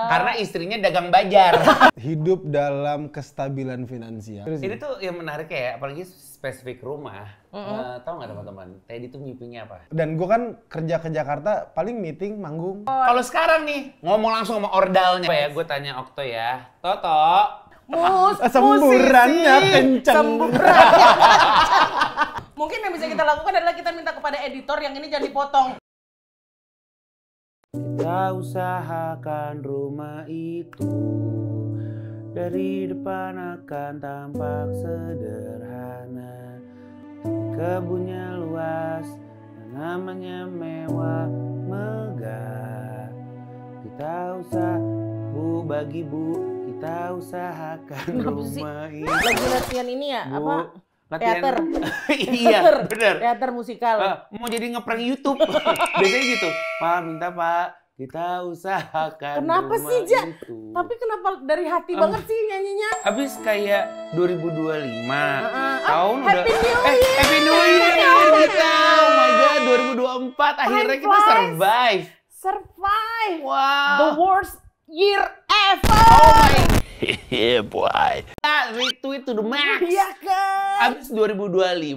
Karena istrinya dagang bajar. Hidup dalam kestabilan finansial. Ini tuh yang menarik ya, apalagi spesifik rumah. Tahu nggak teman-teman, Teddy tuh mimpinya apa? Dan gue kan kerja ke Jakarta, paling meeting, manggung. Kalau sekarang nih, ngomong langsung sama ordalnya. Apa ya, gue tanya Okto ya. Toto. Semburannya kenceng. Mungkin yang bisa kita lakukan adalah kita minta kepada editor yang ini jangan dipotong. Kita usahakan rumah itu dari depan akan tampak sederhana, kebunnya luas, namanya mewah megah. Kita bagi bu, kita usahakan rumah ini. Lagi latihan ini ya, Bu, apa? latihan. Teater. Iya, bener. Teater musikal. Mau jadi ngeprank YouTube. Biasanya gitu. Pak, minta Pak, kita usahakan. Kenapa rumah sih, Ja? itu. Tapi kenapa dari hati banget sih nyanyinya? Habis kayak 2025. Tahun Happy udah New Year! Happy New Year kita. Oh my god, 2024 akhirnya kita flies. survive. Survive! Wow. The worst year ever! Oh my. Yeah, boy. Retweet to the max. Iya kan? Abis 2025,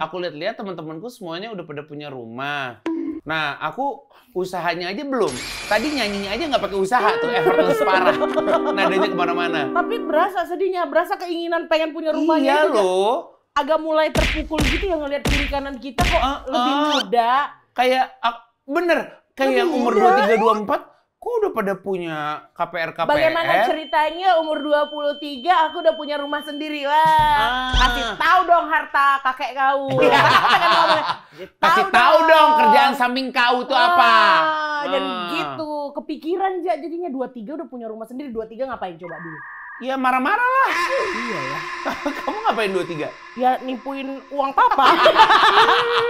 aku lihat-lihat teman-temanku semuanya udah pada punya rumah. Nah, aku usahanya aja belum. Tadi nyanyinya aja nggak pakai usaha tuh, effortless parah. Nadanya kemana-mana. Tapi berasa sedihnya, berasa keinginan pengen punya rumahnya Iya itu loh. agak mulai terpukul gitu ya ngelihat kiri kanan kita kok lebih muda. Kayak, bener. Kayak Lebih umur muda. 23, 24. Kok udah pada punya KPR-KPR? Bagaimana ceritanya umur 23 aku udah punya rumah sendiri lah. Kasih tahu dong harta kakek kau. Kasih tahu dong kerjaan samping kau tuh apa. Dan gitu, kepikiran aja jadinya 23 udah punya rumah sendiri. 23 ngapain coba dulu? Ya marah-marah lah. Iya ya. Kamu ngapain 23? Ya nipuin uang papa.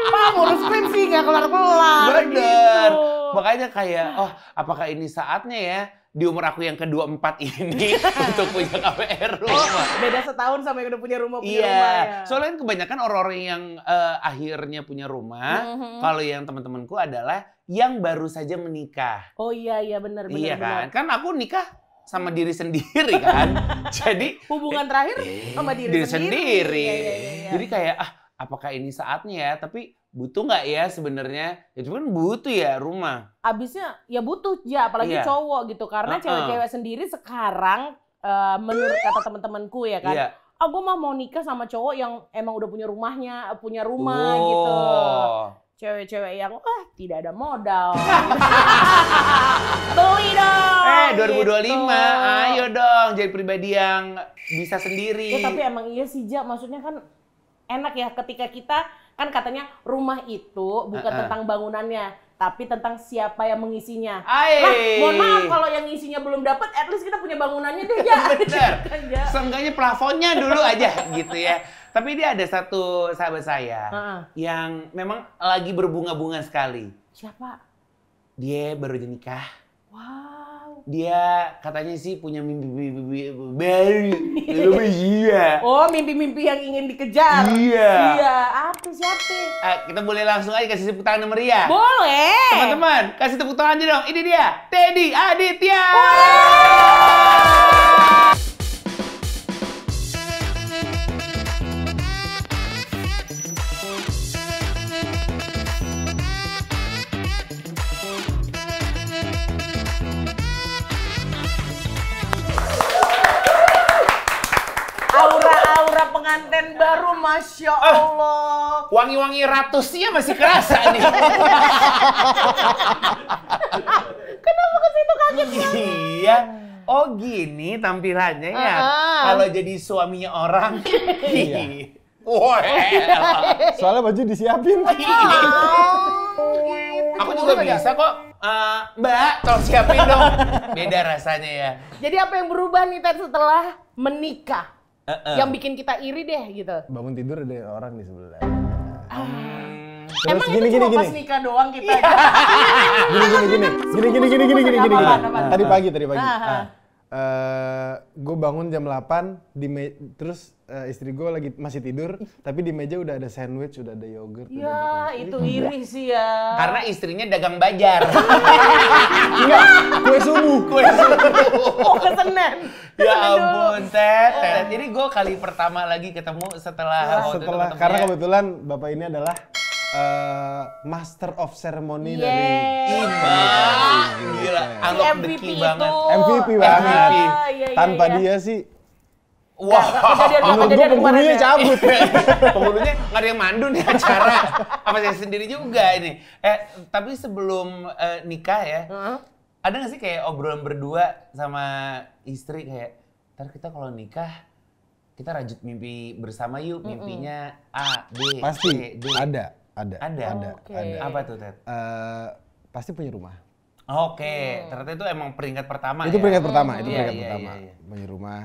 Pak ngurus skripsi nggak kelar-kelar. Bener. Gitu. Makanya kayak, apakah ini saatnya ya di umur aku yang ke-24 ini untuk punya KPR rumah. Beda setahun sama yang udah punya rumah Iya, ya. soalnya kebanyakan orang-orang yang akhirnya punya rumah, kalau yang teman-temanku adalah yang baru saja menikah. Oh iya benar. Iya kan? Kan aku nikah sama diri sendiri kan. Jadi hubungan terakhir sama diri sendiri. Iya. Jadi kayak apakah ini saatnya ya? Tapi butuh nggak ya sebenarnya? Ya cuman butuh ya rumah. Abisnya ya butuh ya, apalagi cowok gitu. Karena cewek-cewek sendiri sekarang menurut kata teman-temanku ya kan. Iya. Gue mau nikah sama cowok yang emang udah punya rumahnya, punya rumah gitu. Cewek-cewek yang tidak ada modal. Beli dong. 2025, gitu. ayo dong jadi pribadi yang bisa sendiri. Ya tapi emang iya sih, Ja, maksudnya kan enak ya ketika kita kan katanya rumah itu bukan tentang bangunannya, tapi tentang siapa yang mengisinya. Lah, mohon maaf kalau yang ngisinya belum dapat, at least kita punya bangunannya deh, Ja. Bener. Seenggaknya plafonnya dulu aja gitu ya. Tapi dia ada satu sahabat saya yang memang lagi berbunga-bunga sekali. Siapa? Dia baru aja nikah. Wow. Dia katanya sih punya mimpi baru. Iya. Oh, mimpi-mimpi yang ingin dikejar. Iya. Iya, apa siapa? Kita boleh langsung aja kasih tepuk tangan sama Ria. Boleh. Teman-teman, kasih tepuk tangan aja dong. Ini dia, Teddy Aditya. Aura-aura pengantin baru, Masya Allah. Wangi-wangi ratusnya masih kerasa nih. Kenapa ke situ kaget banget? Iya. Oh gini tampilannya ya. Kalau jadi suaminya orang. Iya. Wah. Soalnya baju disiapin. Aku juga bisa kok. Mbak, tolong siapin dong. Beda rasanya ya. Jadi apa yang berubah nih Ted setelah menikah? Yang bikin kita iri deh gitu. Bangun tidur ada orang di sebelah. Emang itu cuma pas nikah doang kita aja? Gini. Tadi pagi. gue bangun jam 8 terus istri gue lagi masih tidur, tapi di meja udah ada sandwich, udah ada yogurt. Ya, itu iri sih ya. Karena istrinya dagang bajar. Enggak, kue subuh. Oh, ke Senen. Ya ampun, Tet. Jadi gue kali pertama lagi ketemu setelah waktu itu ketemu Karena ya. kebetulan bapak ini adalah Master of Ceremony dari Gila, Si unlock the MVP key itu. banget. MVP banget. Iya, Tanpa iya. dia sih, Wah, menurut gue penghulunya cabut. penghulunya nggak ada yang mandu nih acara. Apa saya sendiri juga ini. Tapi sebelum nikah ya, ada nggak sih kayak obrolan berdua sama istri kayak, ntar kita kalau nikah, kita rajut mimpi bersama yuk, mimpinya A, B, Pasti C, D. ada. Oke. Apa tuh, Ted? Pasti punya rumah. Oke, ternyata itu emang peringkat pertama Itu ya? peringkat pertama, Iya. punya rumah.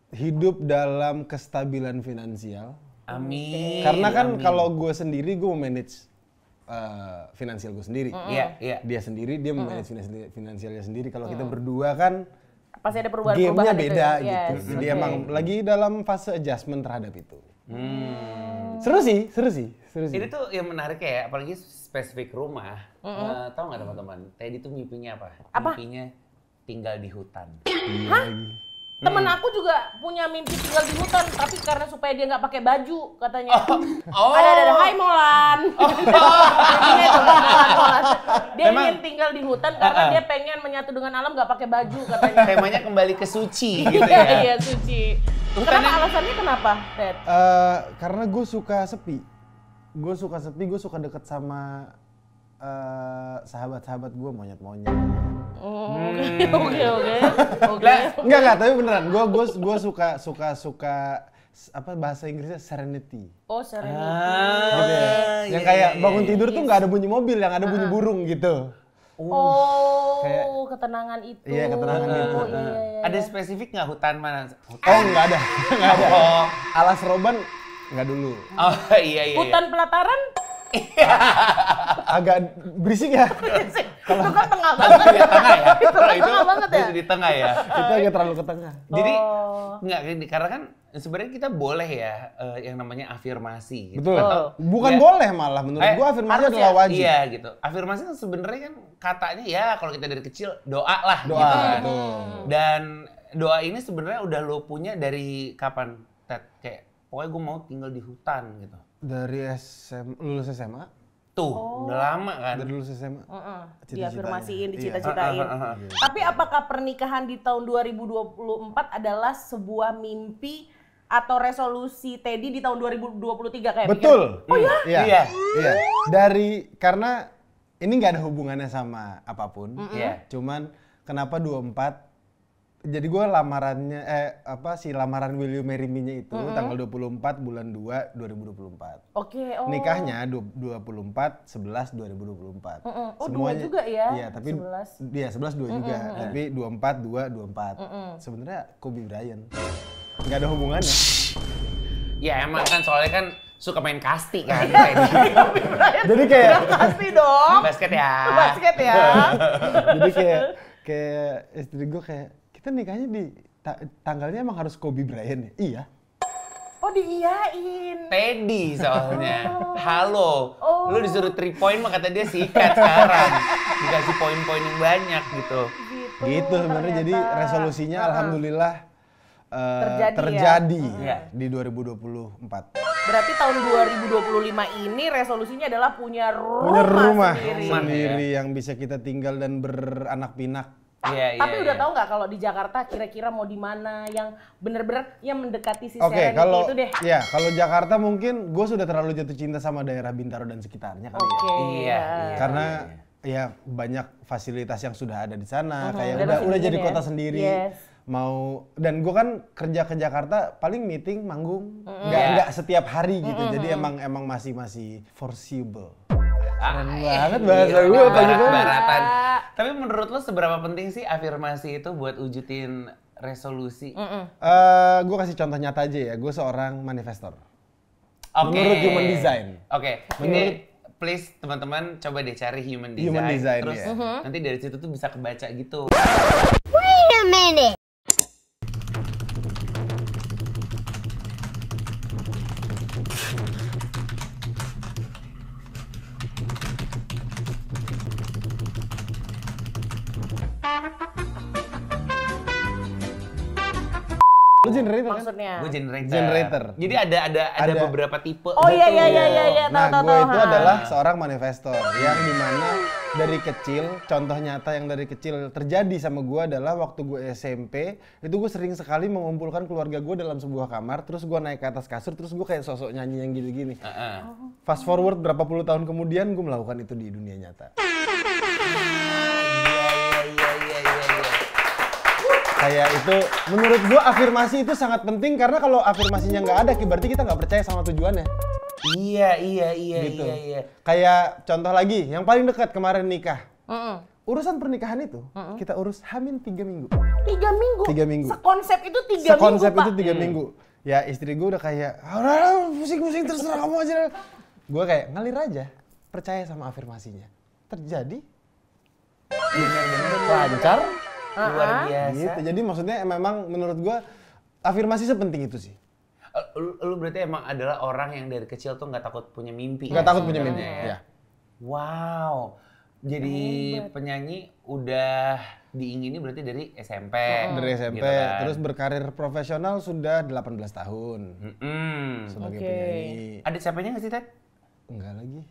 Hidup dalam kestabilan finansial. Amin. Karena kan amin. kalau gue sendiri, gue manage finansial gue sendiri. Iya. Dia sendiri, dia manage finansialnya sendiri. Kalau kita berdua kan Pasti ada gamenya perubahan-perubahan beda itu ya? gitu. Yes. Jadi Oke. emang lagi dalam fase adjustment terhadap itu. Seru sih. Ini tuh yang menarik ya, apalagi spesifik rumah. Tahu nggak teman-teman? Teddy tuh mimpinya apa? Apa? Mimpinya tinggal di hutan. Temen aku juga punya mimpi tinggal di hutan, tapi karena supaya dia nggak pakai baju katanya. Oh. Ada. Hai Molan. Mimpinya itu, Molan. Dia Memang- ingin tinggal di hutan karena dia pengen menyatu dengan alam nggak pakai baju katanya. Temanya kembali ke suci gitu Iya, ya. iya, suci. Kenapa alasannya kenapa, Ted? Karena gue suka sepi. Gue suka deket sama sahabat-sahabat gue, monyet-monyet. Oke. Enggak, tapi beneran. Gue suka apa bahasa Inggrisnya serenity. Oh, serenity. Gitu ya. Yang kayak bangun tidur tuh nggak ada bunyi mobil, yang ada bunyi burung gitu. Oh, Kayak- ketenangan itu. Iya, ketenangan itu. Oh, iya. Ada spesifik nggak hutan mana? Oh, nggak ada. Oh, Alas Roban nggak dulu. oh iya. Hutan pelataran? Agak berisik ya. Itu kan tengah banget. Di tengah ya. Itu Kalau kan tengah banget ya? itu di tengah ya. Itu agak terlalu ke tengah. Jadi Oh. nggak karena kan sebenarnya kita boleh ya yang namanya afirmasi. Gitu. Betul. Betul. Bukan Ya. boleh malah menurut gua afirmasi harus adalah ya? wajib. Iya gitu. Afirmasi kan sebenarnya kan katanya ya kalau kita dari kecil doa lah Doa, gitu kan. betul. Dan doa ini sebenarnya udah lo punya dari kapan, Ted? Kayak pokoknya gue mau tinggal di hutan gitu. Dari lulus SMA, Tuh, udah lama kan. dari lulus SMA. Diafirmasiin, Iya. dicita-citain. Tapi apakah pernikahan di tahun 2024 adalah sebuah mimpi atau resolusi Teddy di tahun 2023 kayak Betul. Oh ya? Iya. Iya. Karena ini nggak ada hubungannya sama apapun. Iya. Cuman kenapa 24? Jadi gue lamarannya lamaran Will You Marry Me-nya itu tanggal 24 bulan 2 2024. Oke, oh. Nikahnya 24 11 2024. Oh, dua juga ya? Iya, tapi 11. Iya, 11 2 juga. Tapi 24 2 24. Sebenarnya Kobe Bryant. Nggak ada hubungannya. Ya emang kan soalnya kan suka main kasti kan. Jadi kayak Pasti dong. Basket ya. Basket ya. jadi kayak istri gue kayak kita nikahnya di tanggalnya emang harus Kobe Bryant ya? Iya. Oh, diiyain. Teddy soalnya. Halo. Oh. Lu disuruh 3 point mah kata dia sikat sekarang. Dikasih poin-poin yang banyak gitu. Gitu sebenarnya. Jadi resolusinya alhamdulillah Terjadi ya? di 2024. Berarti tahun 2025 ini resolusinya adalah punya Punya rumah sendiri. sendiri yang bisa kita tinggal dan beranak pinak. Iya, Tapi udah tahu nggak kalau di Jakarta kira-kira mau di mana yang bener-bener yang mendekati si Oke, Serenity kalau itu deh. ya kalau Jakarta mungkin gue sudah terlalu jatuh cinta sama daerah Bintaro dan sekitarnya kali ya. Oke. Iya. Karena ya banyak fasilitas yang sudah ada di sana, kayak Dan udah masih jadi dingin kota ya? sendiri. Yes. Mau dan gue kan kerja ke Jakarta paling meeting manggung Iya. nggak setiap hari gitu, jadi emang masih foreseeable. Keren banget bahasa Gila, gue apa gitu. Barat-baratan. Tapi menurut lo seberapa penting sih afirmasi itu buat wujudin resolusi? Gue kasih contoh nyata aja ya, gue seorang manifestor. Oke. Menurut Human Design. Oke. Ini please teman-teman coba deh cari human design. Human design, terus ya. nanti dari situ tuh bisa kebaca gitu. Wait a minute. Lu generator kan? Maksudnya. Gue generator. Generator. Jadi ada beberapa tipe. Oh iya tahu. Nah, gue itu adalah seorang manifestor yang dimana dari kecil, contoh nyata yang dari kecil terjadi sama gue adalah waktu gue SMP, itu gue sering sekali mengumpulkan keluarga gue dalam sebuah kamar, terus gue naik ke atas kasur, terus gue kayak sosok nyanyi yang gini-gini. Fast forward berapa puluh tahun kemudian, gue melakukan itu di dunia nyata. Kayak itu, menurut gue afirmasi itu sangat penting karena kalau afirmasinya nggak ada, berarti kita nggak percaya sama tujuannya. Iya. Gitu. Kayak contoh lagi, yang paling dekat kemarin nikah. Urusan pernikahan itu, kita urus Hamin 3 minggu. 3 minggu? 3 minggu. Sekonsep itu 3 minggu, Sekonsep Pak? itu 3 minggu. Ya istri gue udah kayak, pusing-pusing terserah kamu aja. Gue kayak, ngalir aja, percaya sama afirmasinya. Terjadi. Benar-benar lancar. Luar biasa. Gitu. Jadi maksudnya memang menurut gue, afirmasi sepenting itu sih. Lu berarti emang adalah orang yang dari kecil tuh nggak takut punya mimpi. Nggak takut punya mimpi. Ya. Ya. Wow. Jadi penyanyi udah diingini berarti dari SMP. Dari SMP, gitu kan. terus berkarir profesional sudah 18 tahun sebagai penyanyi. Ada capeknya nggak sih, Ted? Enggak lagi.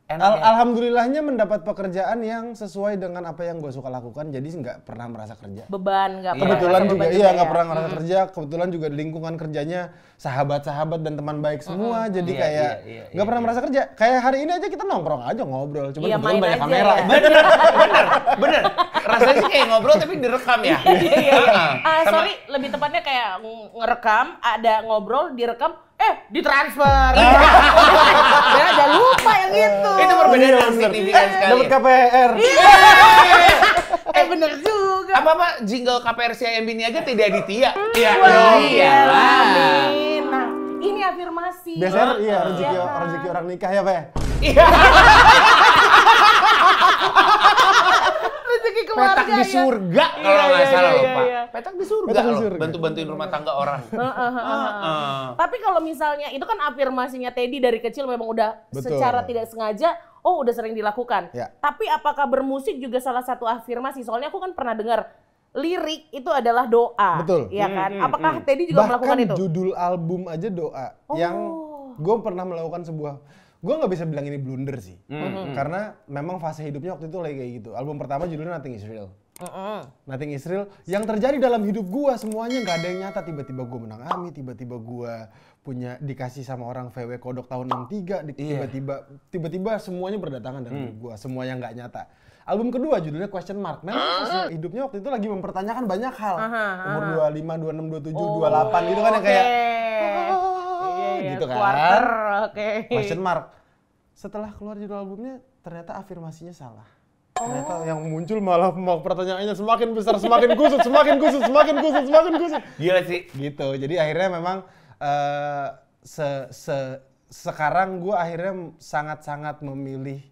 Enak ya? Alhamdulillahnya mendapat pekerjaan yang sesuai dengan apa yang gue suka lakukan, jadi nggak pernah merasa kerja. Beban, nggak pernah. Kebetulan merasa juga, beban iya ya? nggak pernah merasa kerja. Kebetulan juga di lingkungan kerjanya sahabat-sahabat dan teman baik semua, jadi Iya, kayak nggak pernah merasa kerja. Kayak hari ini aja kita nongkrong aja ngobrol, cuma Iya, kebetulan main banyak aja kamera. ya. Bener. Rasanya sih kayak ngobrol tapi direkam ya. Sorry, lebih tepatnya kayak ngerekam, ada ngobrol, direkam, ditransfer. Ya, jangan lupa yang itu. Itu perbedaan yang signifikan sekali. Dapat KPR. Bener juga. Apa jingle KPR Ayam Bini aja tidak Aditya. Iya. Amin. Nah, ini afirmasi. Biasanya iya rezeki orang nikah ya, Pak ya? Rezeki keluarga. Petak di surga kalau nggak salah lupa. Petak di surga Petak di loh, surga. bantu-bantuin rumah tangga orang. Tapi kalau misalnya itu kan afirmasinya Teddy dari kecil memang udah Betul. secara tidak sengaja udah sering dilakukan. Ya. Tapi apakah bermusik juga salah satu afirmasi? Soalnya aku kan pernah dengar lirik itu adalah doa. Betul. Ya kan? Apakah Teddy juga melakukan itu? Bahkan judul album aja doa. Yang gue pernah melakukan sebuah, gue nggak bisa bilang ini blunder sih. Karena memang fase hidupnya waktu itu lagi kayak gitu. Album pertama judulnya Nothing Is Real. Nothing Is Real. Yang terjadi dalam hidup gue semuanya nggak ada yang nyata. Tiba-tiba gue menang AMI, tiba-tiba gue punya dikasih sama orang VW kodok tahun 63, tiba-tiba semuanya berdatangan dalam hidup gue. Semuanya nggak nyata. Album kedua judulnya Question Mark. Memang fase hidupnya waktu itu lagi mempertanyakan banyak hal. Umur 25, 26, 27, 28 gitu kan yang kayak gitu kan. Quarter, Question Mark. Setelah keluar judul albumnya ternyata afirmasinya salah. Ternyata yang muncul malah pertanyaannya semakin besar, semakin kusut. Gila sih. Gitu. Jadi akhirnya memang sekarang gue akhirnya sangat-sangat memilih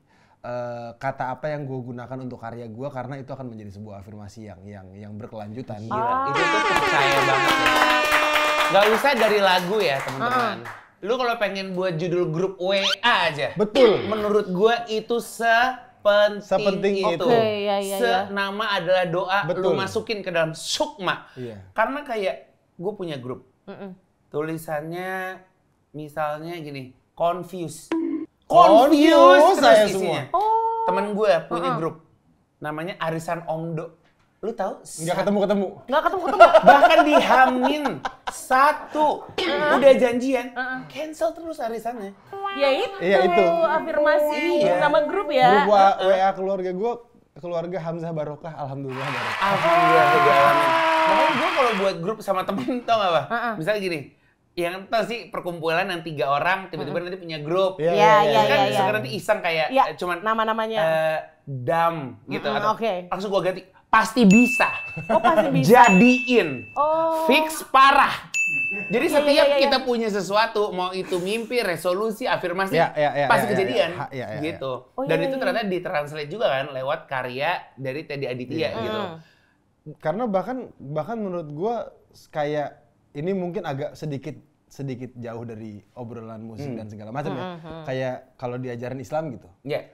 kata apa yang gue gunakan untuk karya gue karena itu akan menjadi sebuah afirmasi yang berkelanjutan. Gila, itu tuh percaya banget ya. Gak usah dari lagu ya teman-teman. Lu kalau pengen buat judul grup WA aja. Betul. Menurut gue itu sepenting itu. Nama adalah doa. Betul. Lu masukin ke dalam sukma. Iya. Karena kayak gue punya grup. Tulisannya misalnya gini, confused Confused saya isinya. Temen gue punya grup. Namanya Arisan Omdo. Lu tahu? Nggak ketemu. Bahkan di Hamin 1 udah janjian, cancel terus arisannya. Ya itu. Iya, itu. Afirmasi nama grup ya. Grup WA keluarga gue, keluarga Hamzah Barokah, alhamdulillah barokah. Alhamdulillah. Makanya gue kalau buat grup sama temen tau gak apa? Misalnya gini, yang tau sih perkumpulan yang 3 orang tiba-tiba nanti punya grup. Iya. Kan sekarang nanti iseng kayak cuman nama-namanya. Dam gitu atau Oke. langsung gue ganti. Pasti bisa. Pasti bisa. Jadiin. Fix parah. Jadi setiap kita punya sesuatu, mau itu mimpi, resolusi, afirmasi, pasti kejadian. Gitu. Dan itu ternyata ditranslate juga kan lewat karya dari Teddy Aditya gitu. Karena bahkan menurut gue kayak ini mungkin agak sedikit jauh dari obrolan musik dan segala macam ya. Kayak kalau diajarin Islam gitu.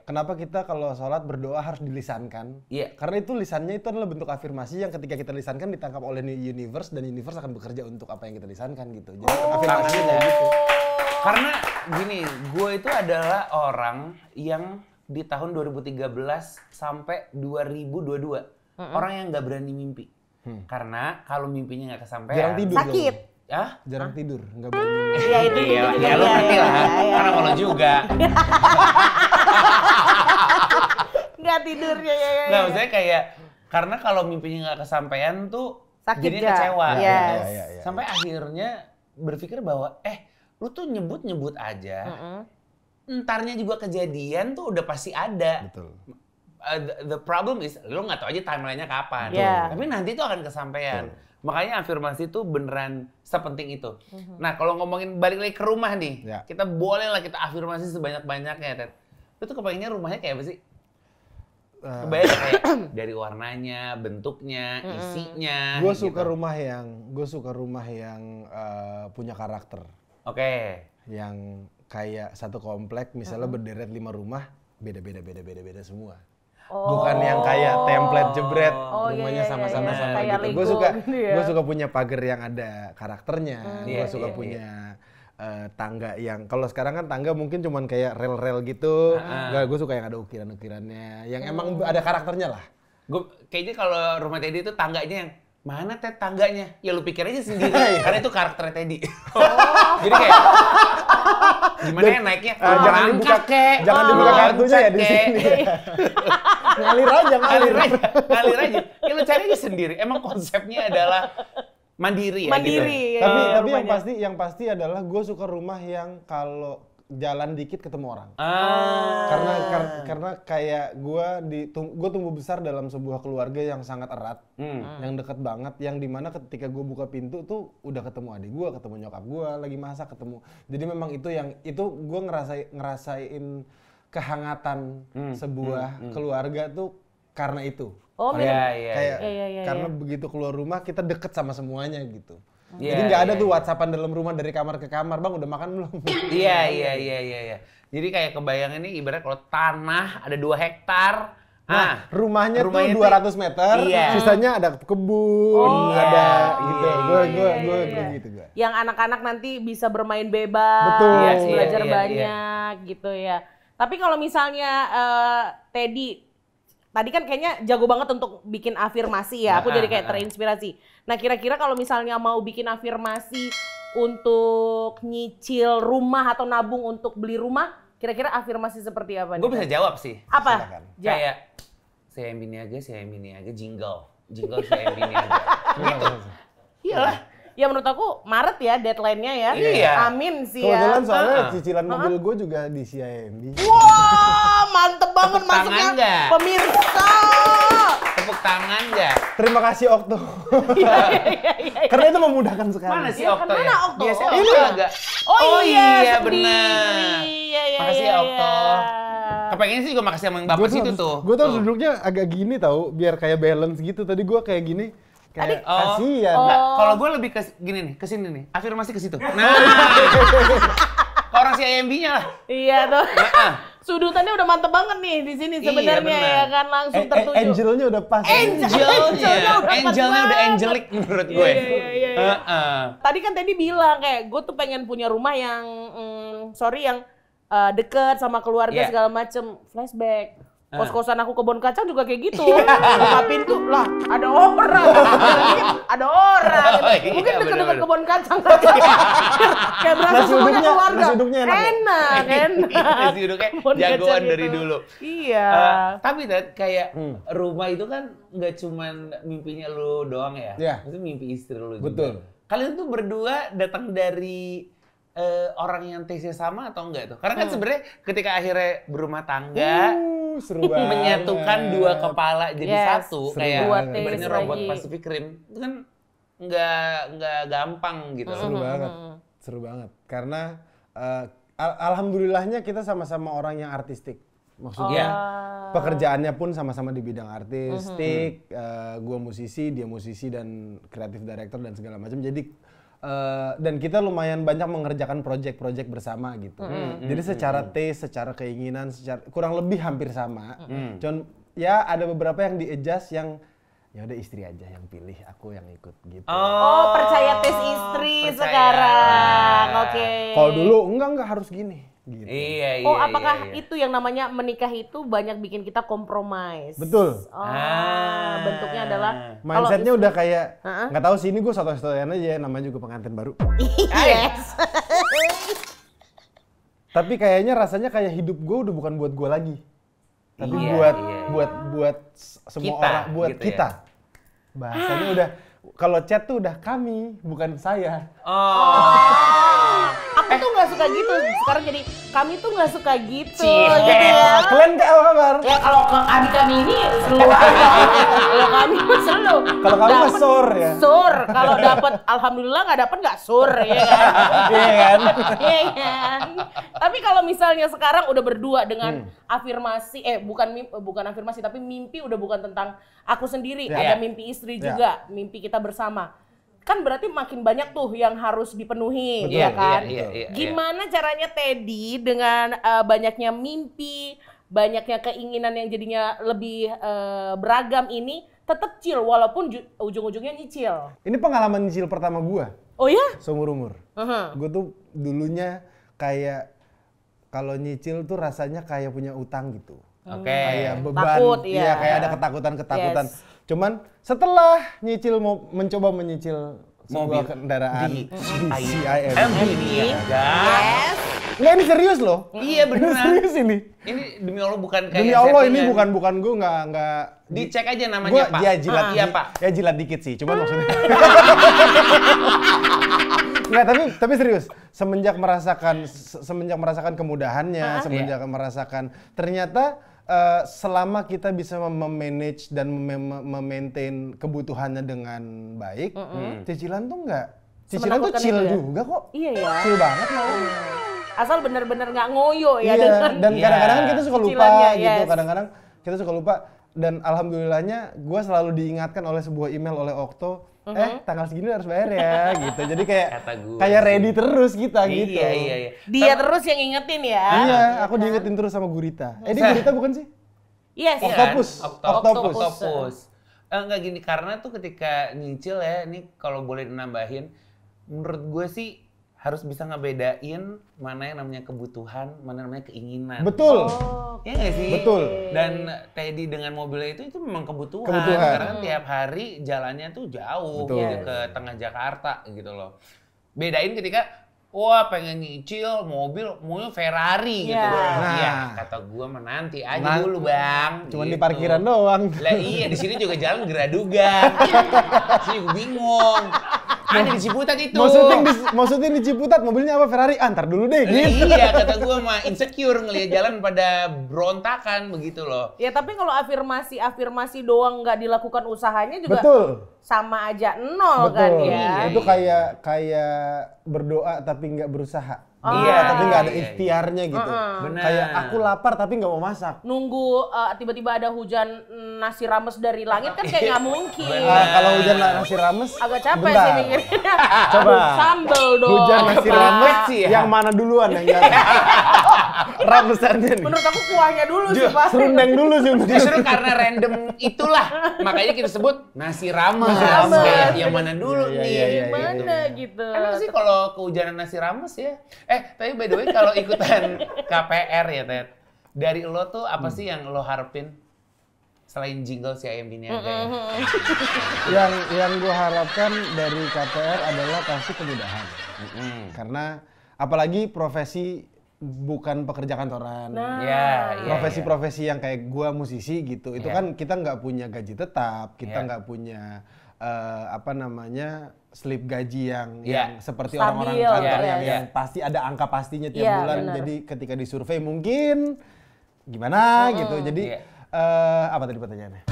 Kenapa kita kalau sholat berdoa harus dilisankan? Karena itu lisannya itu adalah bentuk afirmasi yang ketika kita lisankan ditangkap oleh universe dan universe akan bekerja untuk apa yang kita lisankan gitu. Jadi afirmasinya kayak gitu. Karena gini, gue itu adalah orang yang di tahun 2013 sampai 2022 orang yang nggak berani mimpi. Karena kalau mimpinya nggak kesampaian, jarang tidur sakit. Jarang tidur, nggak berani mimpi. Iya itu ya lu ngerti lah, karena kalau juga. Nggak tidur ya. Nggak, maksudnya kayak karena kalau mimpinya nggak kesampaian tuh sakit jadinya ya? kecewa gitu. Sampai Iya. akhirnya berpikir bahwa lu tuh nyebut aja, entarnya juga kejadian tuh udah pasti ada. Betul. The problem is lu nggak tahu aja timelinenya kapan, tapi nanti tuh akan kesampaian. Makanya afirmasi itu beneran sepenting itu. Nah kalau ngomongin balik lagi ke rumah nih, kita boleh lah kita afirmasi sebanyak-banyaknya, Ted. Lu tuh kepengennya rumahnya kayak apa sih? Kebayang kayak dari warnanya, bentuknya, isinya. Gue suka rumah yang punya karakter. Oke. Yang kayak satu komplek misalnya berderet 5 rumah, beda semua. Bukan yang kayak template jebret, rumahnya sama-sama gitu. Gue suka punya pagar yang ada karakternya. Gue suka punya tangga yang kalau sekarang kan tangga mungkin cuman kayak rel-rel gitu. Gue suka yang ada ukiran-ukirannya, yang emang ada karakternya lah. Gue kayaknya kalau rumah Teddy itu tangganya yang mana Ted tangganya? Ya lu pikir aja sendiri. Karena itu karakter Teddy. Jadi kayak gimana ya naiknya? Jangan dibuka kartunya ya di sini. Ngalir aja. Ya lu cari aja sendiri. Emang konsepnya adalah mandiri ya. Mandiri. Gitu. Tapi yang pasti adalah gue suka rumah yang kalau jalan dikit ketemu orang. Karena kayak gue tumbuh besar dalam sebuah keluarga yang sangat erat, yang deket banget, yang dimana ketika gue buka pintu tuh udah ketemu adik gue, ketemu nyokap gue lagi masak, ketemu. Jadi memang itu gue ngerasain kehangatan sebuah keluarga tuh karena itu. Karena begitu keluar rumah kita deket sama semuanya gitu. Jadi nggak ada tuh WhatsAppan dalam rumah dari kamar ke kamar, bang udah makan belum? Iya. Jadi kayak kebayang ini ibarat kalau tanah ada 2 hektar. Rumahnya tuh 200 meter, sisanya ada kebun, ada gitu. Gue gitu gue. Yang anak-anak nanti bisa bermain bebas, belajar banyak gitu ya. Tapi kalau misalnya Teddy tadi kan kayaknya jago banget untuk bikin afirmasi ya. Aku jadi kayak terinspirasi. Nah, kira-kira kalau misalnya mau bikin afirmasi untuk nyicil rumah atau nabung untuk beli rumah, kira-kira afirmasi seperti apa nih? Gue bisa jawab sih. Apa? Kayak saya yang ini aja, jingle saya yang ini aja. Gitu. Iyalah. Ya menurut aku Maret ya deadline-nya ya. Iya. Amin sih ya. Kebetulan soalnya cicilan mobil gue juga di CIMB. Wah, mantep banget masuknya. Pemirsa. Tepuk tangan nggak? Terima kasih Okto. Iya. Karena itu memudahkan sekali. Mana sih Okto ya? Mana Okto? Biasanya Ini Okto agak. Oh iya benar. Iya. Makasih ya Okto. Kepengen sih juga makasih sama yang bapak situ tuh. Gue tuh duduknya agak gini tau, biar kayak balance gitu. Tadi gue kayak gini. Kayak kasihan. Kalau gue lebih ke gini nih, ke sini nih. Afirmasi ke situ. Nah. Ke orang si IMB-nya lah. Iya tuh. Sudutannya udah mantep banget nih di sini sebenarnya ya kan langsung tertuju. Angelnya udah pas. Angelnya udah angelic menurut gue. Iya. Tadi kan Teddy bilang kayak gue tuh pengen punya rumah yang yang deket sama keluarga segala macem. Flashback. Kos-kosan aku Kebon Kacang juga kayak gitu. Buka pintu lah, ada orang. Mungkin deket-deket Kebon Kacang. Kayak berasa semuanya keluarga. Nasi uduknya enak. Nasi uduknya jagoan dari dulu. Iya. Tapi Ted, kayak rumah itu kan nggak cuman mimpinya lu doang ya. Itu mimpi istri lu juga. Betul. Kalian tuh berdua datang dari orang yang taste-nya sama atau enggak tuh? Karena kan sebenarnya ketika akhirnya berumah tangga, seru banget. Menyatukan 2 kepala jadi satu, kayak dua ibaratnya taste robot lagi. Pacific Rim, itu kan nggak gampang gitu. Seru banget. Karena alhamdulillahnya kita sama-sama orang yang artistik. Maksudnya pekerjaannya pun sama-sama di bidang artistik. Gua musisi, dia musisi dan kreatif director dan segala macam. Jadi dan kita lumayan banyak mengerjakan project-project bersama gitu. Jadi secara taste, secara keinginan, kurang lebih hampir sama. Cuman ya ada beberapa yang di-adjust yang ya udah istri aja yang pilih, aku yang ikut gitu. Oh, percaya taste istri sekarang. Oke. Kalau dulu enggak harus gini. Gitu. Iya. Apakah itu yang namanya menikah itu banyak bikin kita kompromis? Betul. Bentuknya adalah mindsetnya udah kayak nggak tahu sih, ini gue soto-sotoan aja, namanya juga pengantin baru. Yes. Tapi kayaknya rasanya kayak hidup gue udah bukan buat gue lagi, tapi buat semua kita, orang, buat gitu kita. Bahasanya udah kalau chat tuh udah kami, bukan saya. Aku tuh nggak suka gitu. Sekarang jadi kami tuh nggak suka gitu. Gitu ya. Kalian kayak apa kabar? Ya kalau kami ini selalu kalau kami selalu. Kalau kamu mah sur ya. Sur. Kalau dapat alhamdulillah, nggak dapat nggak sur ya kan. Iya kan? Iya kan. Tapi kalau misalnya sekarang udah berdua dengan afirmasi, bukan afirmasi tapi mimpi udah bukan tentang aku sendiri, ada mimpi istri juga, mimpi kita bersama. Kan berarti makin banyak tuh yang harus dipenuhi, ya kan? Gimana caranya Teddy dengan banyaknya mimpi, banyaknya keinginan yang jadinya lebih beragam ini tetap chill walaupun ujung-ujungnya nyicil? Ini pengalaman nyicil pertama gua. Oh ya? Seumur umur. Gua tuh dulunya kayak kalau nyicil tuh rasanya kayak punya utang gitu. Kayak beban, takut, iya kayak ada ketakutan. Cuman setelah nyicil mencoba menyicil sebuah kendaraan CIM. Yes. Nggak, ini serius loh. Iya beneran. Serius ini. Ini demi Allah bukan kayak Demi Allah ini settingan. bukan gue nggak. Dicek aja namanya Gua, Pak. ya jilat, Iya Pak. Ya jilat dikit sih, cuman maksudnya. Nggak, tapi serius. Semenjak merasakan kemudahannya, semenjak merasakan ternyata selama kita bisa memanage dan memaintain kebutuhannya dengan baik, cicilan tuh cicilan tuh chill juga kok. Iya ya. Chill banget loh. Asal benar-benar nggak ngoyo ya dan kadang-kadang kita suka lupa gitu, yes. kadang-kadang kita suka lupa dan alhamdulillahnya gue selalu diingatkan oleh sebuah email oleh Okto, tanggal segini harus bayar ya gitu. Jadi kayak ready terus kita gitu. Iya. Dia terus yang ingetin ya. Iya, aku diingetin terus sama Gurita. Ini Gurita bukan sih? Yes. Octopus. Enggak gini, karena tuh ketika nyicil ya, ini kalau boleh nambahin, menurut gue sih harus bisa ngebedain mana yang namanya kebutuhan, mana yang namanya keinginan. Betul. Iya nggak sih? Betul. Dan Teddy dengan mobilnya itu memang kebutuhan. Karena kan tiap hari jalannya tuh jauh gitu, ke tengah Jakarta gitu loh. Bedain ketika pengen nyicil mobil, maunya Ferrari gitu. Iya, kata gua menanti aja dulu bang. Cuman gitu. di parkiran doang. Lah iya, di sini juga jalan geradugan. Sini gua bingung. Ada di Ciputat itu. Maksudnya di Ciputat mobilnya apa Ferrari? Antar dulu deh gitu. Iya, kata gua mah insecure ngelihat jalan pada berontakan begitu loh. Ya tapi kalau afirmasi doang nggak dilakukan usahanya juga sama aja nol. Kan ya. Itu kayak berdoa tapi nggak berusaha. Tapi nggak ada ikhtiarnya gitu. Benar. Kayak aku lapar tapi nggak mau masak. Nunggu tiba-tiba ada hujan nasi rames dari langit kan kayak nggak mungkin. Kalau hujan nasi rames agak capek sih mikirnya. Coba sambel dong. Hujan nasi rames sih ya? yang mana duluan yang nggak? Ramesannya nih. Menurut aku kuahnya dulu sih Pak. Serundeng dulu sih. Justru karena random itulah makanya kita sebut nasi rames. Yang mana dulu nih? Gimana gitu. Emang sih kalau kehujanan nasi rames ya. Tapi by the way kalau ikutan KPR ya Ted, dari lo tuh apa sih yang lo harapin selain jingle si Ayam Biniaga? Yang gue harapkan dari KPR adalah pasti kemudahan. Karena apalagi profesi bukan pekerja kantoran. Profesi-profesi yang kayak gue musisi gitu, itu kan kita nggak punya gaji tetap, kita nggak punya slip gaji yang seperti orang-orang kantor yang pasti ada angka pastinya tiap bulan. Bener. Jadi ketika disurvei mungkin gimana gitu. Jadi apa tadi pertanyaannya?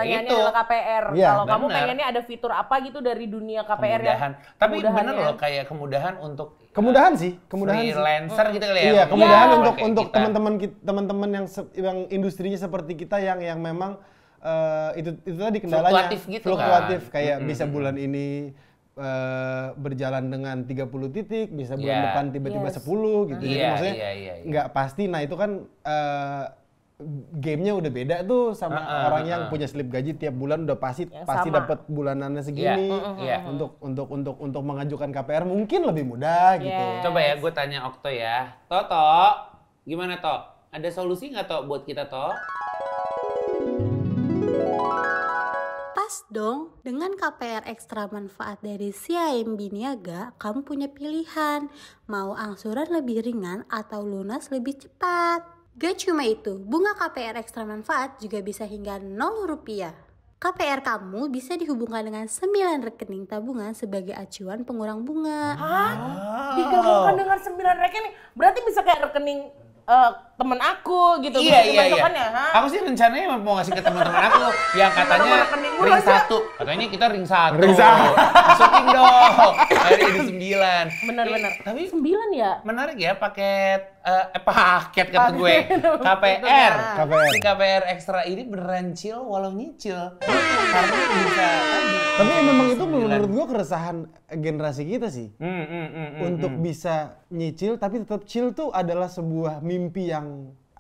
pertanyaannya itu. adalah KPR. Iya, Kalau kamu benar. pengennya ada fitur apa gitu dari dunia KPR Kemudahan. Tapi bener loh kayak kemudahan untuk Kemudahan sih. freelancer gitu kali ya. Iya, kemudahan Iya. untuk Kayak kita. teman-teman yang industrinya seperti kita yang memang itu tadi kendalanya Fluktuatif gitu fluktuatif kan. kayak bisa bulan ini berjalan dengan 30 titik, bisa bulan Iya. depan tiba-tiba Yes. 10 gitu. Jadi Iya, maksudnya iya. nggak pasti. Nah, itu kan gamenya udah beda tuh sama orang yang punya slip gaji tiap bulan udah pasti sama. dapat bulanannya segini. Iya. Untuk mengajukan KPR mungkin lebih mudah gitu. Yes. Coba ya, gue tanya Okto ya. Toto, gimana Tok? Ada solusi nggak Tok buat kita Tok? Pas dong, dengan KPR ekstra manfaat dari CIMB Niaga, kamu punya pilihan, mau angsuran lebih ringan atau lunas lebih cepat. Gak cuma itu, bunga KPR ekstra manfaat juga bisa hingga 0 rupiah. KPR kamu bisa dihubungkan dengan 9 rekening tabungan sebagai acuan pengurang bunga. Hah? Digabungkan dengan 9 rekening, berarti bisa kayak rekening temen aku gitu. Iya. Dimasukkannya, hah? Aku sih rencananya mau ngasih ke teman-teman aku yang katanya Nomor rekening lu ring aja. 1. Katanya kita ring 1. Ring satu. Masukin dong. Akhirnya jadi 9. Bener-bener. Tapi 9 ya? menarik ya paket kata gue. KPR. KPR. Si KPR ekstra ini beneran chill walau nyicil. Karena bisa tadi. Tapi memang itu menurut gua keresahan generasi kita sih. Untuk bisa nyicil tapi tetap chill tuh adalah sebuah mimpi yang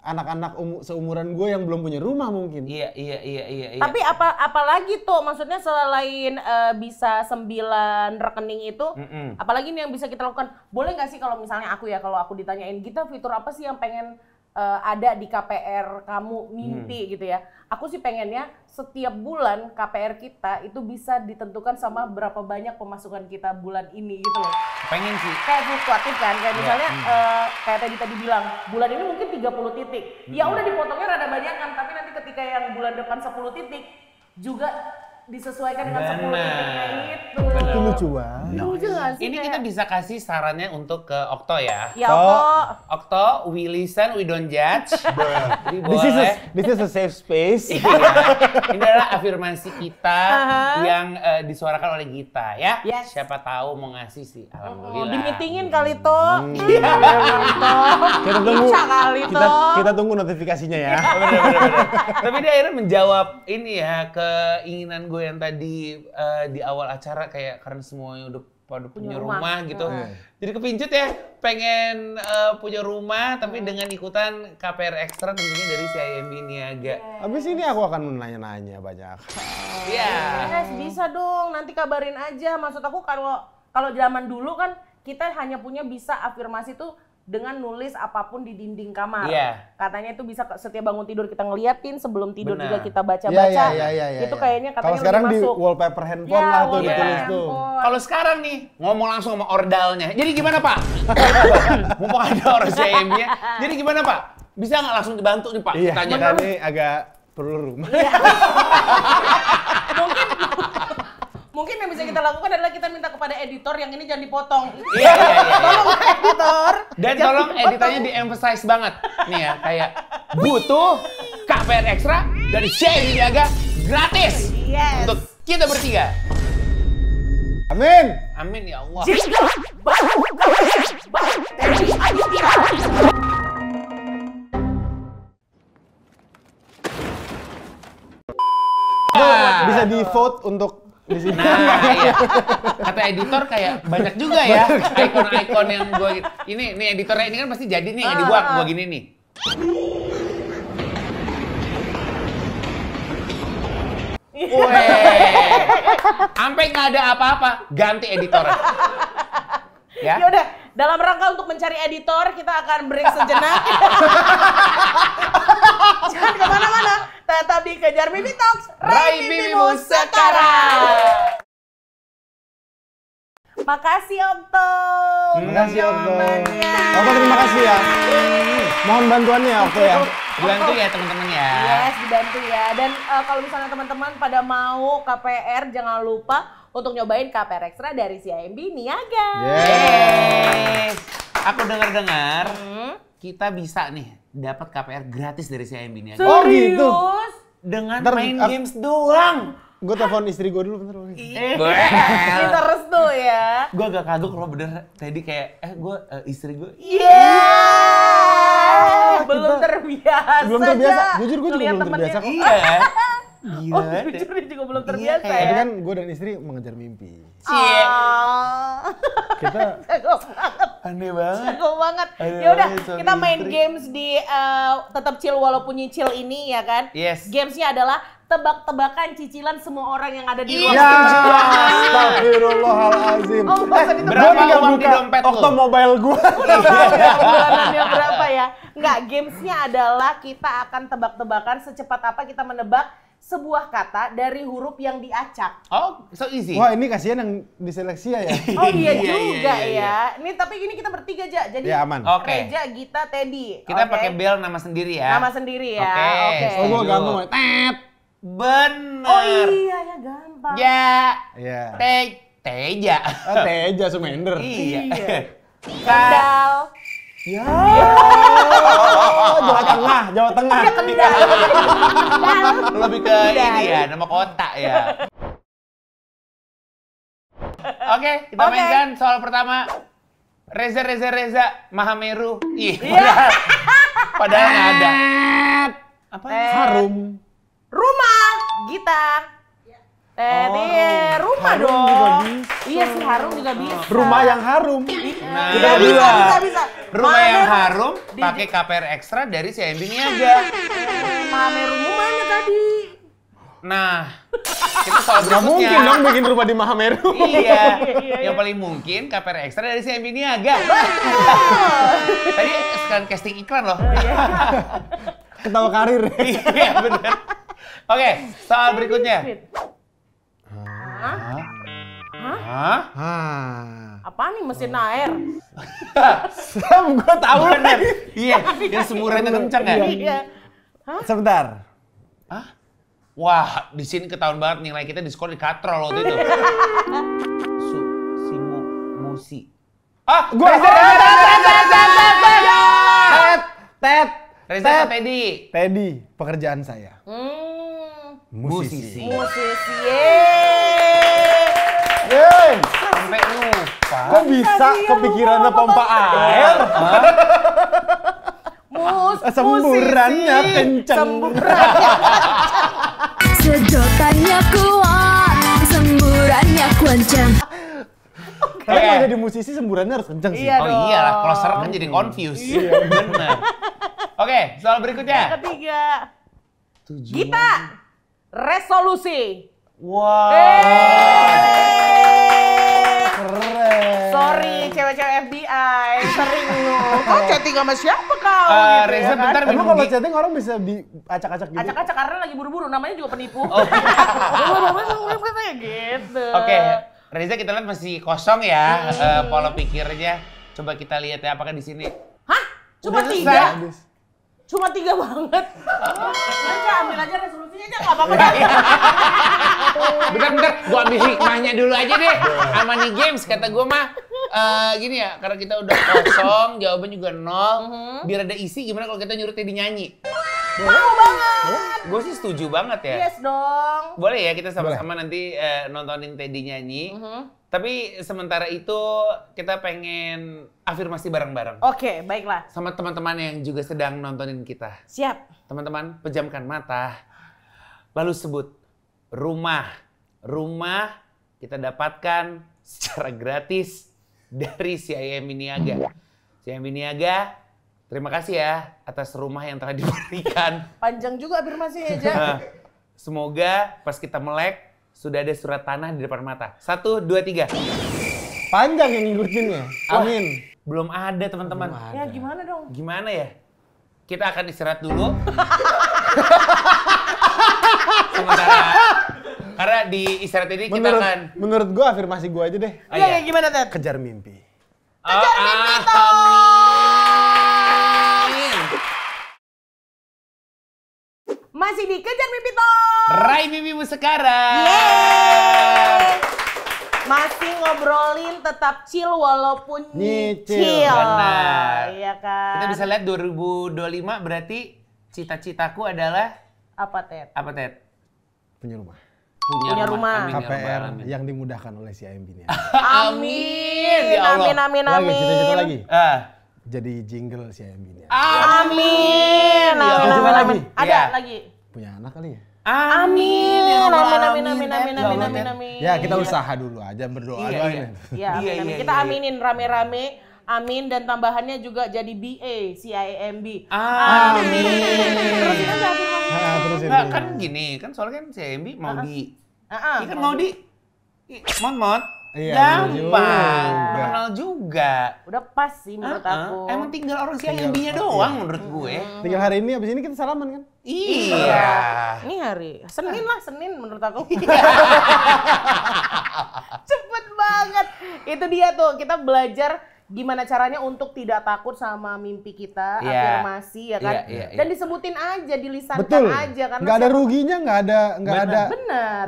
anak-anak seumuran gue yang belum punya rumah mungkin. Iya. Tapi apalagi tuh maksudnya selain bisa 9 rekening itu, apalagi nih yang bisa kita lakukan? Boleh nggak sih kalau misalnya kalau aku ditanyain, Gita fitur apa sih yang pengen ada di KPR kamu mimpi gitu ya? Aku sih pengennya setiap bulan KPR kita itu bisa ditentukan sama berapa banyak pemasukan kita bulan ini gitu loh. Pengen sih. Kayak fluktuatif kan, kayak misalnya kayak tadi bilang bulan ini mungkin 30 titik. Ya udah dipotongnya rada banyak kan, tapi nanti ketika yang bulan depan 10 titik juga disesuaikan dengan 10 titiknya itu. Itu lucu banget. Lucu nggak sih? Ini kayak- kita bisa kasih sarannya untuk ke Okto ya. Ya kok. Okto, we listen, we don't judge. Jadi This is a safe space. Iya. Ini adalah afirmasi kita yang disuarakan oleh Gita ya. Yes. Siapa tahu mau ngasih sih. Alhamdulillah. Di meetingin kali toh. Iya. Kita tunggu. Bisa kali Kita tunggu notifikasinya ya. Bener. Tapi dia akhirnya menjawab ini ya keinginan gue yang tadi di awal acara kayak karena semuanya udah pada punya rumah gitu. Jadi kepincut ya pengen punya rumah tapi dengan ikutan KPR ekstra tentunya dari CIMB Niaga. Habis ini aku akan menanya-nanya banyak. Iya. Yes, bisa dong. Nanti kabarin aja. Maksud aku kalau zaman dulu kan kita hanya punya bisa afirmasi tuh dengan nulis apapun di dinding kamar. Iya. Katanya itu bisa setiap bangun tidur kita ngeliatin, sebelum tidur Benar. juga kita baca-baca. Iya. Itu kayaknya katanya Kalau sekarang lebih di masuk. wallpaper handphone Ya, lah tuh wallpaper ditulis tuh. handphone. Kalau sekarang nih ngomong langsung sama ordalnya. Jadi gimana Pak? Mumpung ada orang CIMB-nya. Jadi gimana Pak? Bisa nggak langsung dibantu nih Pak? Iya, Tanya. kita nih agak perlu rumah. Mungkin yang bisa kita lakukan adalah kita minta kepada editor yang ini jangan dipotong. Iya. Tolong editor. Dan tolong editannya di-emphasize banget. Nih ya, kayak butuh KPR ekstra dari CIMB Niaga gratis. Yes. Untuk kita bertiga. Amin. Amin ya Allah. Bisa di vote untuk di sini. Nah, iya. Kata editor kayak banyak juga ya ikon-ikon yang gua ini nih editornya ini kan pasti jadi nih nggak dibuat gua gini nih. Weh, sampai nggak ada apa-apa ganti editornya. Ya. Ya udah, dalam rangka untuk mencari editor kita akan break sejenak. Jangan kemana-mana, tetap dikejar Bibi Talks, Raih mimpimu sekarang. Makasih Okto. Makasih Okto. jawabannya. Okto terima kasih ya. Mohon bantuannya Okto ya. Dibantu ya teman-teman ya. Yes, dibantu ya. Dan kalau misalnya teman-teman pada mau KPR, jangan lupa untuk nyobain KPR Extra dari CIMB Niaga. Yes. Aku dengar-dengar kita bisa nih dapat KPR gratis dari CIMB Niaga. Oh, gitu. Serius? dengan main games doang. Gue telepon istri gue dulu bentar. Kita restu ya. Gue agak kagok kalau bener tadi kayak istri gue. Belum terbiasa. Belum terbiasa. Jujur gue juga belum terbiasa kok. Iya. Gila. Jujur dia juga belum terbiasa Tapi ya. kan gue dan istri mengejar mimpi. Kita Aneh banget. Jago banget. Aduh, Ya udah, suami kita main istri. games di tetap chill walaupun nyicil ini ya kan. Yes. Gamesnya adalah tebak-tebakan cicilan semua orang yang ada di ruang Ya, studio. astagfirullahaladzim. Oh, bosan itu Berapa berapa? uang di dompet lu? Okto mobile gue. Bulanannya berapa ya? Enggak, gamesnya adalah kita akan tebak-tebakan secepat apa kita menebak sebuah kata dari huruf yang diacak. Oh, so easy. Wah ini kasihan yang diseleksi ya. Oh iya Iya, juga iya. ya. Ini tapi ini kita bertiga aja. Jadi Ya, aman. Oke. Reja, Gita, Teddy. Kita Oke? pakai bel nama sendiri ya. Nama sendiri ya. Oke. Oke. Oh gue Setuju. gampang banget. Tet. Bener. Oh iya ya gampang. Ya. Iya. Teja. Teja Sumender. Iya. Kendal. Ya. Jawa Tengah, Jawa Tengah. Lebih ke ini ya, nama kota ya. Oke, kita Oke. mainkan soal pertama. Reza Mahameru. Iya. Padahal nggak ada. Apa? Harum. Rumah. Gita. Teddy. Rumah Harum dong. juga bisa. Iya sih, harum juga bisa. Rumah yang harum. Nah, Iya, bisa. Rumah yang Mahameru. harum pakai KPR ekstra dari CIMB Niaga. Mahameru mana tadi? Nah, kita soal Gak mungkin berikutnya. dong bikin rumah di Mahameru. Iya, Iya. yang paling mungkin KPR ekstra dari CIMB Niaga. Tadi sekalian casting iklan loh. Ketawa karir. Iya bener. Oke, soal berikutnya. Hah? Apa nih mesin air? Sam, gue tahu Bener. Iya, yang semburannya kencang ya? Iya. Sebentar. Hah? Wah, di sini ketahuan banget nilai kita di skor di katrol waktu itu. Musi. Ah, Gua Tet. Reza atau Teddy? Teddy, pekerjaan saya. Musisi. Musisi. Yeay. Yeay. Sampai lupa. Kok bisa kepikirannya pompa air? Semburannya musisi. kenceng. Semburannya. Sedotannya kuat, semburannya kencang. Tapi Oke. mau jadi musisi semburannya harus kenceng sih. Iya. Oh dong. iyalah, kalau seret kan jadi confused. Bener. Oke, soal berikutnya. Ketiga. Tujuan. Gita. Resolusi. Wow. Keren. Sorry, cewek-cewek FBI. Sering lu. Kau chatting sama siapa kau? Reza ya kan? bentar Emang minum kalau gi- chatting orang bisa diacak-acak gitu? Acak-acak karena lagi buru-buru, namanya juga penipu. Gitu. Oke, Reza kita lihat masih kosong ya pola pikirnya. Coba kita lihat ya apakah di sini. Hah? Cuma Udah 3? selesai. Habis. Cuma 3 banget. Aja ambil aja resolusinya aja nggak apa-apa. Bentar, gua ambil hikmahnya dulu aja deh. Sama nih games kata gua mah gini ya, karena kita udah kosong, jawaban juga 0. Biar ada isi gimana kalau kita nyuruh Teddy nyanyi? Mau banget. Gue sih setuju banget ya. Yes dong. Boleh ya kita sama-sama nanti nontonin Teddy nyanyi. Tapi sementara itu kita pengen afirmasi bareng-bareng. Oke, baiklah. Sama teman-teman yang juga sedang nontonin kita. Siap. Teman-teman, pejamkan mata. Lalu sebut rumah. Rumah kita dapatkan secara gratis dari CIMB Niaga. CIMB Niaga, terima kasih ya atas rumah yang telah diberikan. Panjang juga afirmasinya aja. Semoga pas kita melek, sudah ada surat tanah di depan mata. 1, 2, 3. Panjang yang ngikutinnya. Amin. Belum ada teman-teman. Ya gimana dong? Gimana ya? Kita akan istirahat dulu. Sementara karena di istirahat ini kita akan Menurut gua afirmasi gua aja deh. Oh, Iya, iya. ya, gimana Ted? Kejar mimpi. Kejar mimpi toh. Amin. Masih dikejar mimpi toh. Raih mimpimu sekarang. Yeay. Masih ngobrolin tetap chill walaupun Nyicil. Benar. Iya kan? Kita bisa lihat 2025 berarti cita-citaku adalah Apa, Ted? Apa, Ted? Punya rumah. Punya rumah. Amin, ya KPR Rabbal Alamin. yang dimudahkan oleh si AMB ini. Amin, ya Allah. Amin. Lagi, cita-cita lagi. Jadi jingle si AMB ini. Amin. Cita-cita lagi. Ada Iya. lagi. Punya anak kali ya? Amin, ya Rabbal Alamin. Amin. Ya kita usaha dulu aja berdoa Iya, doain. iya. Ya, amin. Kita aminin rame-rame. Amin, dan tambahannya juga jadi BA, CIMB. Amin. Terusin aja afirmasi. Terusin. Enggak, kan gini, kan soalnya kan CMB mau di... Ini kan mau di... Mot. Iya, Gampang. juga. Kenal juga. Udah pas sih menurut aku. Emang tinggal orang CMB-nya doang menurut gue. Tinggal hari ini, abis ini kita salaman kan? Iya. Ini hari Senin menurut aku. Cepet banget. Itu dia tuh, kita belajar gimana caranya untuk tidak takut sama mimpi kita, afirmasi ya kan. Dan disebutin aja, dilisankan aja karena nggak ada ruginya, nggak ada bener.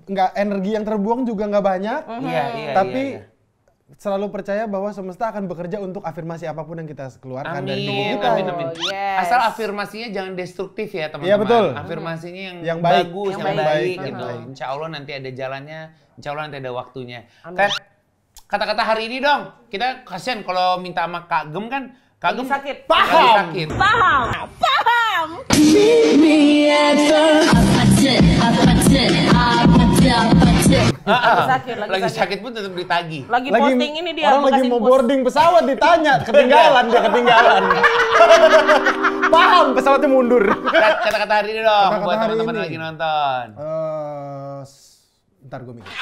nggak energi yang terbuang juga nggak banyak. Tapi iya. selalu percaya bahwa semesta akan bekerja untuk afirmasi apapun yang kita keluarkan dari diri Amin, kita. amin. Yes. Asal afirmasinya jangan destruktif ya teman-teman. Iya, betul. Afirmasinya Yang baik. bagus, Yang yang baik. baik Betul. gitu. Insya Allah nanti ada jalannya, insya Allah nanti ada waktunya. Kata-kata hari ini dong, kita kasihan kalau minta sama Kak Gem kan, Kak Gem sakit. lagi sakit. Lagi sakit pun tetap ditagih. Lagi posting ini dia. Orang lagi bekasin mau post. boarding pesawat ditanya, ketinggalan. Paham, pesawatnya mundur. Kata-kata hari ini dong, Kata-kata buat hari teman-teman ini. lagi nonton. Ntar gue mikir.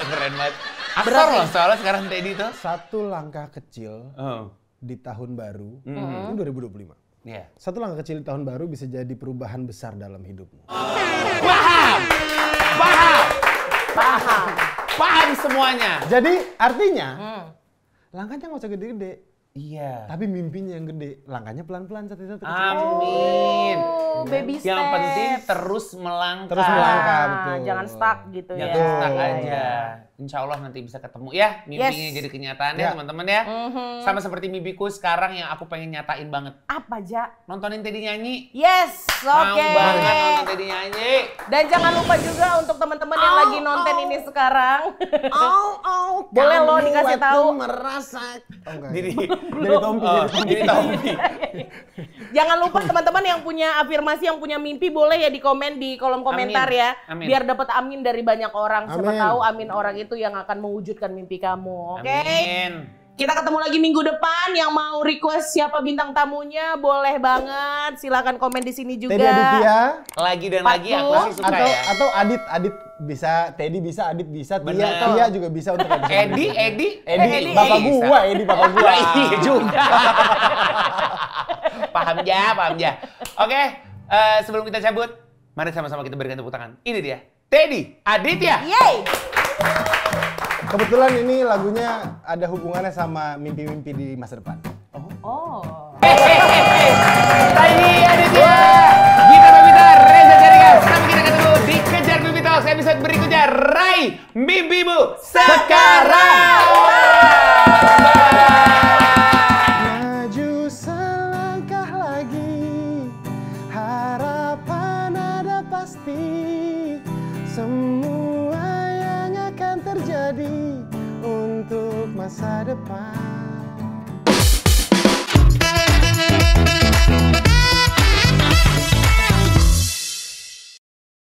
Keren banget. Asal loh soalnya sekarang Teddy tuh. Satu langkah kecil Oh. di tahun baru, ini 2025. Iya. Satu langkah kecil di tahun baru bisa jadi perubahan besar dalam hidupmu. Paham semuanya. Jadi artinya, langkahnya nggak usah gede-gede. Iya. Tapi mimpinya yang gede, langkahnya pelan-pelan satu-satu. Amin. Baby step. Yang penting terus melangkah. Terus melangkah, betul. Jangan stuck gitu ya. Jangan stuck aja. Insya Allah nanti bisa ketemu ya. Mimpinya Yes. jadi kenyataan Ya. ya teman-teman ya. Sama seperti mimpiku sekarang yang aku pengen nyatain banget. Apa, Ja? Nontonin Teddy nyanyi. Yes, Mau oke. banget nonton Teddy nyanyi. Dan jangan lupa juga untuk teman-teman yang lagi nonton ini sekarang. Boleh lo dikasih tahu. Jadi Jadi Tompi. Jangan lupa teman-teman yang punya afirmasi, yang punya mimpi boleh ya di komen di kolom komentar Amin. ya. Amin. Biar dapat amin dari banyak orang. Siapa Amin. tahu amin orang itu yang akan mewujudkan mimpi kamu. Oke? Amin. Kita ketemu lagi minggu depan. Yang mau request siapa bintang tamunya boleh banget. Silakan komen di sini juga. Teddy Aditya Lagi dan lagi aku sih suka atau ya. atau Adit bisa, Teddy bisa, Adit bisa, Bener. Tia juga bisa untuk episode Edi, berikutnya. Bapak bisa. gua, Edi bapak gua. Iya juga. Paham ya. Oke, sebelum kita cabut, mari sama-sama kita berikan tepuk tangan. Ini dia, Teddy Aditya. Yeay! Kebetulan ini lagunya ada hubungannya sama mimpi-mimpi di masa depan. Oh. Teddy Aditya. Gita Babita, Reza Jarika. Sampai kita ketemu di Kejar Mimpi Talks episode berikutnya. Raih mimpimu sekarang. Maju selangkah lagi, harapan ada pasti. Semua yang akan terjadi untuk masa depan.